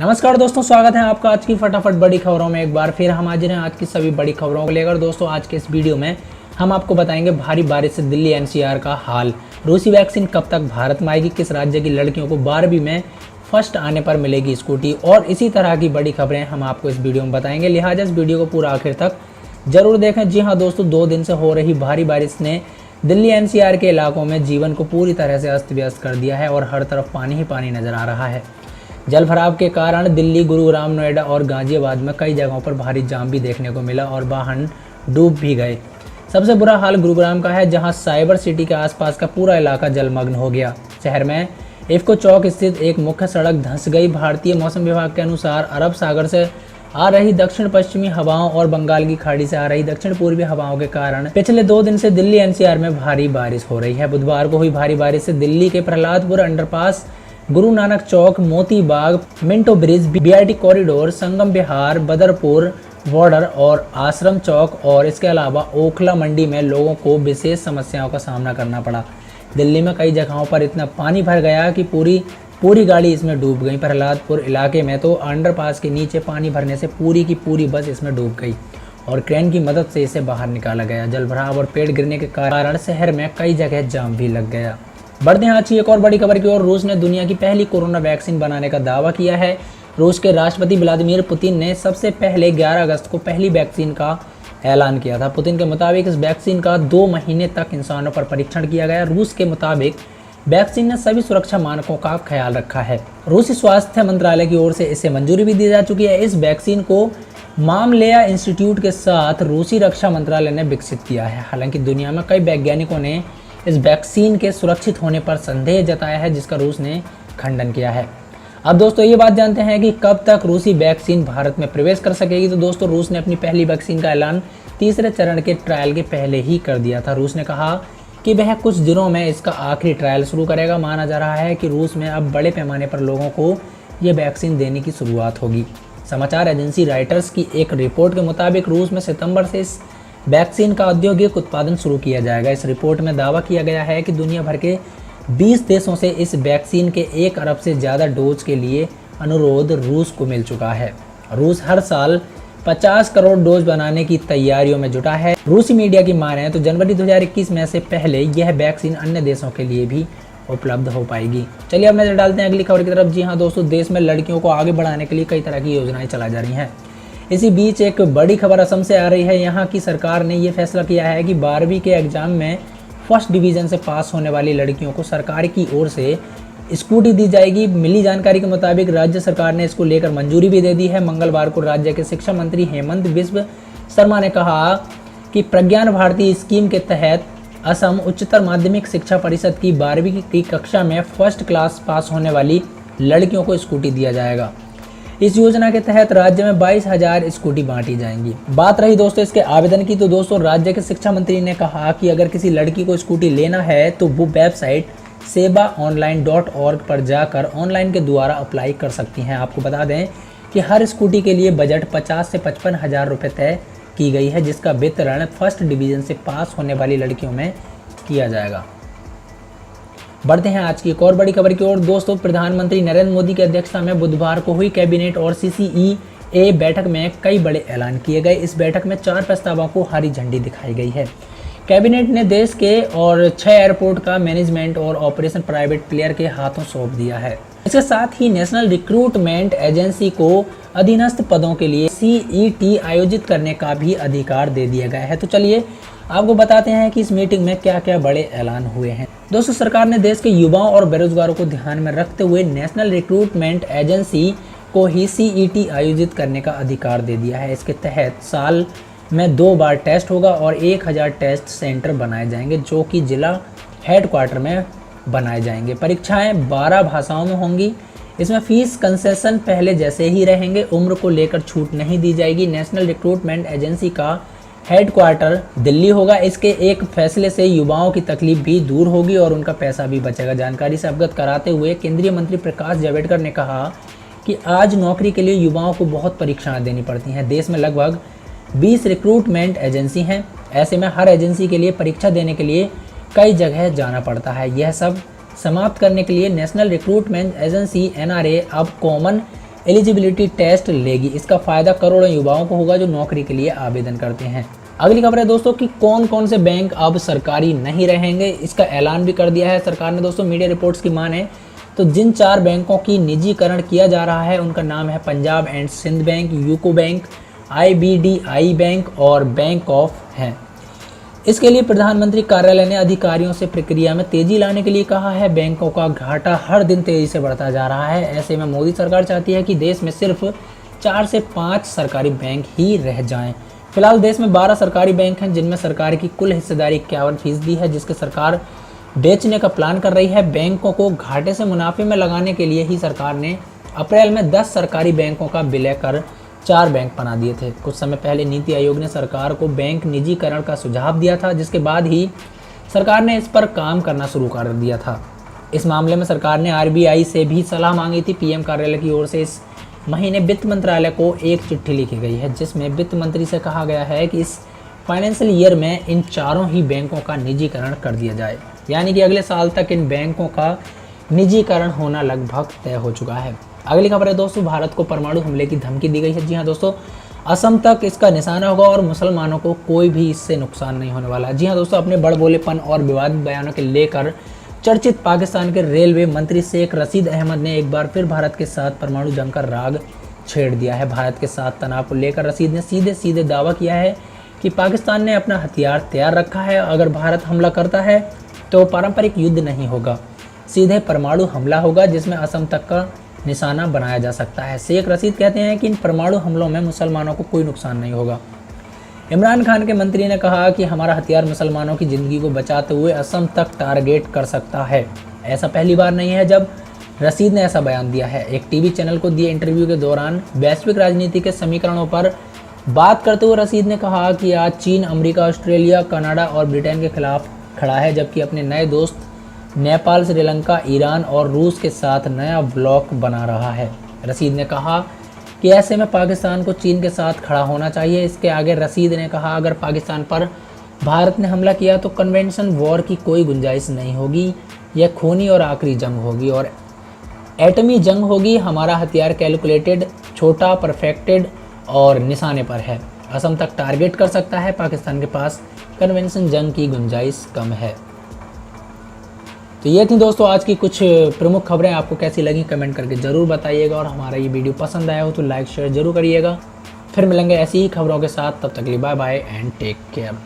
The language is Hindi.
नमस्कार दोस्तों, स्वागत है आपका आज की फटाफट बड़ी खबरों में। एक बार फिर हम हाजिर हैं आज की सभी बड़ी खबरों को लेकर। दोस्तों, आज के इस वीडियो में हम आपको बताएंगे भारी बारिश से दिल्ली एनसीआर का हाल, रूसी वैक्सीन कब तक भारत में आएगी, किस राज्य की लड़कियों को 12वीं में फर्स्ट आने पर मिलेगी स्कूटी, और इसी तरह की बड़ी खबरें हम आपको इस वीडियो में बताएंगे। लिहाजा इस वीडियो को पूरा आखिर तक जरूर देखें। जी हाँ दोस्तों, 2 दिन से हो रही भारी बारिश ने दिल्ली एनसीआर के इलाकों में जीवन को पूरी तरह से अस्त व्यस्त कर दिया है और हर तरफ पानी ही पानी नजर आ रहा है। जल भराव के कारण दिल्ली, गुरुग्राम, नोएडा और गाजियाबाद में कई जगहों पर भारी जाम भी देखने को मिला और वाहन डूब भी गए। सबसे बुरा हाल गुरुग्राम का है, जहां साइबर सिटी के आसपास का पूरा इलाका जलमग्न हो गया। शहर में इफ्को चौक स्थित एक मुख्य सड़क धंस गई। भारतीय मौसम विभाग के अनुसार अरब सागर से आ रही दक्षिण पश्चिमी हवाओं और बंगाल की खाड़ी से आ रही दक्षिण पूर्वी हवाओं के कारण पिछले 2 दिन से दिल्ली एनसीआर में भारी बारिश हो रही है। बुधवार को हुई भारी बारिश से दिल्ली के प्रहलादपुर अंडरपास, गुरु नानक चौक, Moti Bagh, Minto bridge, BRT corridor, संगम विहार, बदरपुर बॉर्डर और आश्रम चौक और इसके अलावा ओखला मंडी में लोगों को विशेष समस्याओं का सामना करना पड़ा। दिल्ली में कई जगहों पर इतना पानी भर गया कि पूरी गाड़ी इसमें डूब गई। प्रहलादपुर इलाके में तो अंडरपास के नीचे पानी भरने से पूरी की पूरी बस इसमें डूब गई और क्रेन की मदद से इसे बाहर निकाला गया। जलभराव और पेड़ गिरने के कारण शहर में कई जगह जाम भी लग गया। बढ़ते हैं आज की एक और बड़ी खबर की ओर। रूस ने दुनिया की पहली कोरोना वैक्सीन बनाने का दावा किया है। रूस के राष्ट्रपति व्लादिमीर पुतिन ने सबसे पहले 11 अगस्त को पहली वैक्सीन का ऐलान किया था। पुतिन के मुताबिक इस वैक्सीन का 2 महीने तक इंसानों पर परीक्षण किया गया। रूस के मुताबिक वैक्सीन ने सभी सुरक्षा मानकों का ख्याल रखा है। रूसी स्वास्थ्य मंत्रालय की ओर से इसे मंजूरी भी दी जा चुकी है। इस वैक्सीन को मामलेया इंस्टीट्यूट के साथ रूसी रक्षा मंत्रालय ने विकसित किया है। हालांकि दुनिया में कई वैज्ञानिकों ने इस वैक्सीन के सुरक्षित होने पर संदेह जताया है, जिसका रूस ने खंडन किया है। अब दोस्तों ये बात जानते हैं कि कब तक रूसी वैक्सीन भारत में प्रवेश कर सकेगी। तो दोस्तों, रूस ने अपनी पहली वैक्सीन का ऐलान तीसरे चरण के ट्रायल के पहले ही कर दिया था। रूस ने कहा कि वह कुछ दिनों में इसका आखिरी ट्रायल शुरू करेगा। माना जा रहा है कि रूस में अब बड़े पैमाने पर लोगों को ये वैक्सीन देने की शुरुआत होगी। समाचार एजेंसी रॉयटर्स की एक रिपोर्ट के मुताबिक रूस में सितंबर से इस वैक्सीन का औद्योगिक उत्पादन शुरू किया जाएगा। इस रिपोर्ट में दावा किया गया है कि दुनिया भर के 20 देशों से इस वैक्सीन के 1 अरब से ज़्यादा डोज के लिए अनुरोध रूस को मिल चुका है। रूस हर साल 50 करोड़ डोज बनाने की तैयारियों में जुटा है। रूसी मीडिया की माने तो जनवरी 2021 में से पहले यह वैक्सीन अन्य देशों के लिए भी उपलब्ध हो पाएगी। चलिए अब नजर डालते हैं अगली खबर की तरफ। जी हाँ दोस्तों, देश में लड़कियों को आगे बढ़ाने के लिए कई तरह की योजनाएं चलाई जा रही हैं। इसी बीच एक बड़ी खबर असम से आ रही है। यहाँ की सरकार ने ये फैसला किया है कि 12वीं के एग्जाम में फर्स्ट डिवीज़न से पास होने वाली लड़कियों को सरकार की ओर से स्कूटी दी जाएगी। मिली जानकारी के मुताबिक राज्य सरकार ने इसको लेकर मंजूरी भी दे दी है। मंगलवार को राज्य के शिक्षा मंत्री हेमंत बिस्व शर्मा ने कहा कि प्रज्ञान भारती स्कीम के तहत असम उच्चतर माध्यमिक शिक्षा परिषद की 12वीं की कक्षा में फर्स्ट क्लास पास होने वाली लड़कियों को स्कूटी दिया जाएगा। इस योजना के तहत राज्य में 22,000 स्कूटी बांटी जाएंगी। बात रही दोस्तों इसके आवेदन की, तो दोस्तों राज्य के शिक्षा मंत्री ने कहा कि अगर किसी लड़की को स्कूटी लेना है तो वो वेबसाइट sebaonline.org पर जाकर ऑनलाइन के द्वारा अप्लाई कर सकती हैं। आपको बता दें कि हर स्कूटी के लिए बजट 50 से 55 हज़ार रुपये तय की गई है, जिसका वितरण फर्स्ट डिवीज़न से पास होने वाली लड़कियों में किया जाएगा। बढ़ते हैं आज की एक और बड़ी खबर की ओर। दोस्तों, प्रधानमंत्री नरेंद्र मोदी की अध्यक्षता में बुधवार को हुई कैबिनेट और CCEA बैठक में कई बड़े ऐलान किए गए। इस बैठक में 4 प्रस्तावों को हरी झंडी दिखाई गई है। कैबिनेट ने देश के और 6 एयरपोर्ट का मैनेजमेंट और ऑपरेशन प्राइवेट प्लेयर के हाथों सौंप दिया है। इसके साथ ही नेशनल रिक्रूटमेंट एजेंसी को अधीनस्थ पदों के लिए CET आयोजित करने का भी अधिकार दे दिया गया है। तो चलिए आपको बताते हैं कि इस मीटिंग में क्या क्या बड़े ऐलान हुए हैं। दोस्तों, सरकार ने देश के युवाओं और बेरोजगारों को ध्यान में रखते हुए नेशनल रिक्रूटमेंट एजेंसी को ही CET आयोजित करने का अधिकार दे दिया है। इसके तहत साल में 2 बार टेस्ट होगा और 1000 टेस्ट सेंटर बनाए जाएंगे, जो कि जिला हेडक्वार्टर में बनाए जाएंगे। परीक्षाएं 12 भाषाओं में होंगी। इसमें फीस कंसेशन पहले जैसे ही रहेंगे। उम्र को लेकर छूट नहीं दी जाएगी। नेशनल रिक्रूटमेंट एजेंसी का हेडक्वार्टर दिल्ली होगा। इसके एक फैसले से युवाओं की तकलीफ भी दूर होगी और उनका पैसा भी बचेगा। जानकारी से अवगत कराते हुए केंद्रीय मंत्री प्रकाश जावड़ेकर ने कहा कि आज नौकरी के लिए युवाओं को बहुत परीक्षाएं देनी पड़ती हैं। देश में लगभग 20 रिक्रूटमेंट एजेंसी हैं। ऐसे में हर एजेंसी के लिए परीक्षा देने के लिए कई जगह जाना पड़ता है। यह सब समाप्त करने के लिए नेशनल रिक्रूटमेंट एजेंसी NRA अब कॉमन एलिजिबिलिटी टेस्ट लेगी। इसका फायदा करोड़ों युवाओं को होगा जो नौकरी के लिए आवेदन करते हैं। अगली खबर है दोस्तों कि कौन कौन से बैंक अब सरकारी नहीं रहेंगे, इसका ऐलान भी कर दिया है सरकार ने। दोस्तों मीडिया रिपोर्ट्स की माने तो जिन 4 बैंकों की निजीकरण किया जा रहा है उनका नाम है Punjab and Sind bank, UCO bank, IBDI bank और बैंक ऑफ है। इसके लिए प्रधानमंत्री कार्यालय ने अधिकारियों से प्रक्रिया में तेजी लाने के लिए कहा है। बैंकों का घाटा हर दिन तेजी से बढ़ता जा रहा है। ऐसे में मोदी सरकार चाहती है कि देश में सिर्फ 4 से 5 सरकारी बैंक ही रह जाएं। फिलहाल देश में 12 सरकारी बैंक हैं जिनमें सरकार की कुल हिस्सेदारी 51% है, जिसके सरकार बेचने का प्लान कर रही है। बैंकों को घाटे से मुनाफे में लगाने के लिए ही सरकार ने अप्रैल में 10 सरकारी बैंकों का विलय कर 4 बैंक बना दिए थे। कुछ समय पहले नीति आयोग ने सरकार को बैंक निजीकरण का सुझाव दिया था, जिसके बाद ही सरकार ने इस पर काम करना शुरू कर दिया था। इस मामले में सरकार ने RBI से भी सलाह मांगी थी। PM कार्यालय की ओर से इस महीने वित्त मंत्रालय को एक चिट्ठी लिखी गई है जिसमें वित्त मंत्री से कहा गया है कि इस फाइनेंशियल ईयर में इन चारों ही बैंकों का निजीकरण कर दिया जाए, यानी कि अगले साल तक इन बैंकों का निजीकरण होना लगभग तय हो चुका है। अगली खबर है दोस्तों, भारत को परमाणु हमले की धमकी दी गई है। जी हाँ दोस्तों, असम तक इसका निशाना होगा और मुसलमानों को कोई भी इससे नुकसान नहीं होने वाला। जी हाँ दोस्तों, अपने बड़बोलेपन और विवादित बयानों के लेकर चर्चित पाकिस्तान के रेलवे मंत्री शेख रशीद अहमद ने एक बार फिर भारत के साथ परमाणु जंग का राग छेड़ दिया है। भारत के साथ तनाव को लेकर रशीद ने सीधे सीधे दावा किया है कि पाकिस्तान ने अपना हथियार तैयार रखा है। अगर भारत हमला करता है तो पारंपरिक युद्ध नहीं होगा, सीधे परमाणु हमला होगा जिसमें असम तक का निशाना बनाया जा सकता है। शेख रशीद कहते हैं कि इन परमाणु हमलों में मुसलमानों को कोई नुकसान नहीं होगा। इमरान खान के मंत्री ने कहा कि हमारा हथियार मुसलमानों की ज़िंदगी को बचाते हुए असम तक टारगेट कर सकता है। ऐसा पहली बार नहीं है जब रशीद ने ऐसा बयान दिया है। एक टीवी चैनल को दिए इंटरव्यू के दौरान वैश्विक राजनीति के समीकरणों पर बात करते हुए रशीद ने कहा कि आज चीन, अमेरिका, ऑस्ट्रेलिया, कनाडा और ब्रिटेन के खिलाफ खड़ा है, जबकि अपने नए दोस्त नेपाल, श्रीलंका, ईरान और रूस के साथ नया ब्लॉक बना रहा है। रशीद ने कहा कि ऐसे में पाकिस्तान को चीन के साथ खड़ा होना चाहिए। इसके आगे रशीद ने कहा, अगर पाकिस्तान पर भारत ने हमला किया तो कन्वेंशन वॉर की कोई गुंजाइश नहीं होगी। यह खूनी और आखिरी जंग होगी और एटमी जंग होगी। हमारा हथियार कैलकुलेटेड, छोटा, परफेक्टेड और निशाने पर है। असम तक टारगेट कर सकता है। पाकिस्तान के पास कन्वेंशन जंग की गुंजाइश कम है। तो ये थी दोस्तों आज की कुछ प्रमुख खबरें। आपको कैसी लगी कमेंट करके ज़रूर बताइएगा और हमारा ये वीडियो पसंद आया हो तो लाइक शेयर ज़रूर करिएगा। फिर मिलेंगे ऐसी ही खबरों के साथ, तब तक के लिए bye bye and take care.